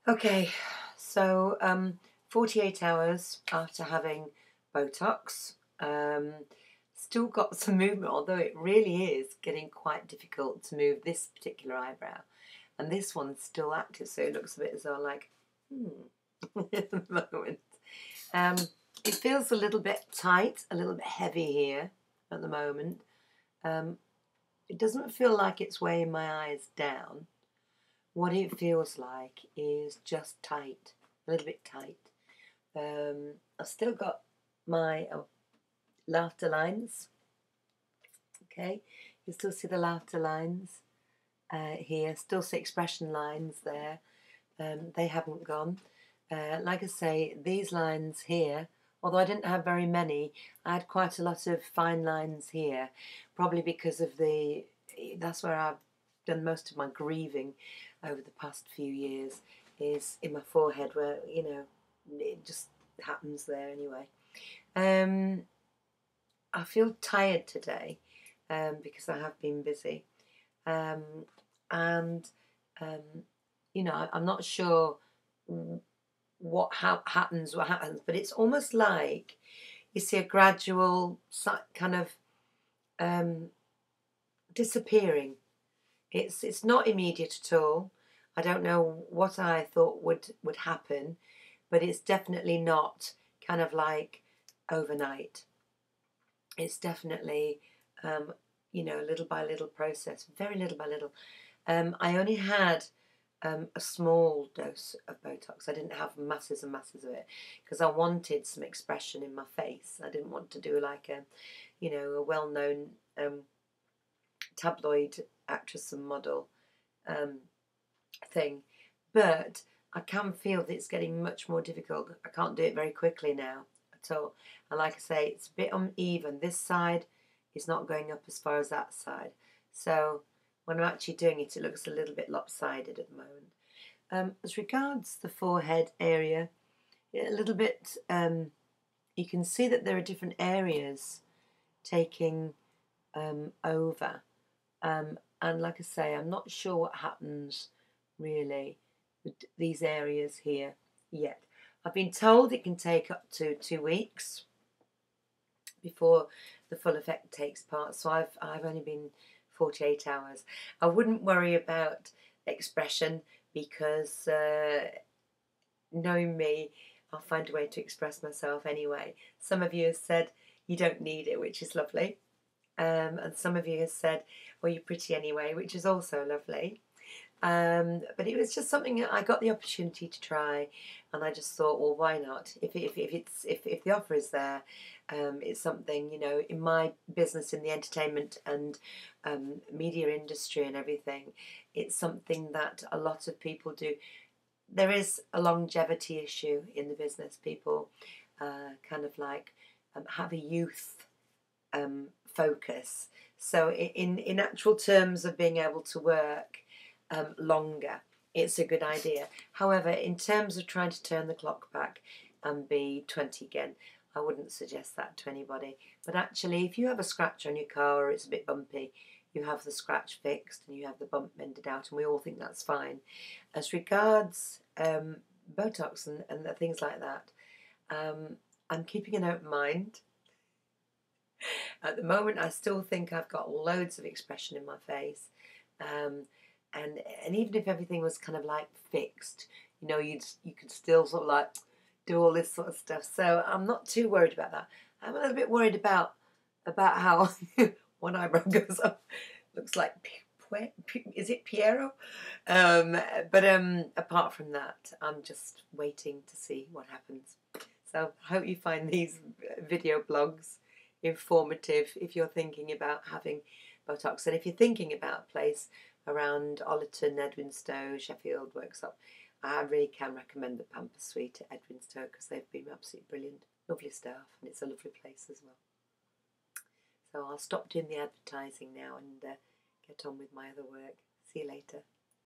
Okay, so 48 hours after having Botox, still got some movement, although it really is getting quite difficult to move this particular eyebrow. And this one's still active, so it looks a bit as though like, at the moment. Um, it feels a little bit tight, a little bit heavy here at the moment. Um, it doesn't feel like it's weighing my eyes down. What it feels like is just tight, a little bit tight. I've still got my laughter lines. Okay, you still see the laughter lines here. Still see expression lines there. They haven't gone. Like I say, these lines here, although I didn't have very many, I had quite a lot of fine lines here, probably because of that's where I've done most of my grieving over the past few years, is in my forehead where, it just happens there anyway. I feel tired today because I have been busy. Um, and, um, I'm not sure what happens, but it's almost like you see a gradual kind of um, disappearing. It's not immediate at all. I don't know what I thought would happen, but it's definitely not kind of like overnight. It's definitely little by little process, very little by little. I only had a small dose of Botox. I didn't have masses and masses of it because I wanted some expression in my face. I didn't want to do like a well-known tabloid actress and model um, thing. But I can feel that it's getting much more difficult. I can't do it very quickly now at all. And like I say, it's a bit uneven. This side is not going up as far as that side. So when I'm actually doing it, it looks a little bit lopsided at the moment. As regards the forehead area, a little bit, you can see that there are different areas taking over. And like I say, I'm not sure what happens really with these areas here yet. I've been told it can take up to 2 weeks before the full effect takes part. So I've only been 48 hours. I wouldn't worry about expression because knowing me, I'll find a way to express myself anyway. Some of you have said you don't need it, which is lovely. And some of you have said, well, you're pretty anyway, which is also lovely. But it was just something I got the opportunity to try, and I just thought, well, why not? If the offer is there, it's something, in my business in the entertainment and media industry and everything. It's something that a lot of people do. There is a longevity issue in the business. People kind of like have a youth focus. So in actual terms of being able to work longer, it's a good idea. However, in terms of trying to turn the clock back and be 20 again, I wouldn't suggest that to anybody. But actually, if you have a scratch on your car or it's a bit bumpy, you have the scratch fixed and you have the bump mended out, and we all think that's fine. As regards Botox and things like that, I'm keeping an open mind. At the moment, I still think I've got loads of expression in my face. And even if everything was kind of like fixed, you could still sort of like do all this sort of stuff. So I'm not too worried about that. I'm a little bit worried about how one eyebrow goes up. Looks like is it Piero? But apart from that, I'm just waiting to see what happens. So I hope you find these video blogs informative if you're thinking about having Botox. And if you're thinking about a place around Ollerton, Edwinstowe, Sheffield, Worksop, I really can recommend the Pamper Suite at Edwinstowe because they've been absolutely brilliant. Lovely staff, and it's a lovely place as well. So I'll stop doing the advertising now and get on with my other work. See you later.